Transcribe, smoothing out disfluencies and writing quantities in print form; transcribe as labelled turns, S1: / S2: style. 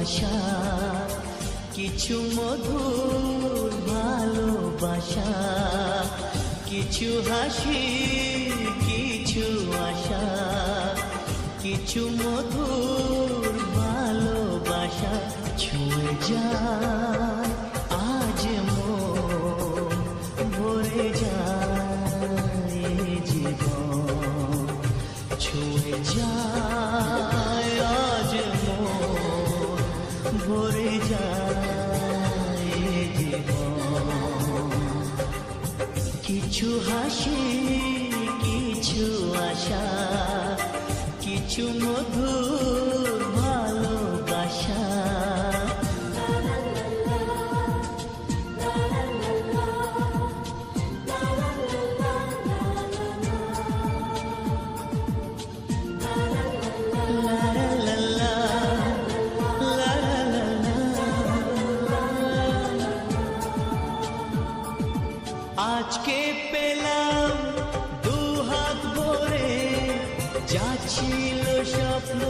S1: আশা, কিছু মধুর ভালোবাসা, কিছু হাসি, কিছু আশা, কিছু মধুর ভালোবাসা ছুঁয়ে যায় আজ মন, ভরে যায় জীবন, ছুঁয়ে যায় আজ মন, ভরে যায় জীবন। কিছু হাসি, কিছু আশা, কিছু মধুর ভালোবাসা। আজকে পেলাম দুহাত ভরে, যা ছিল স্বপ্ন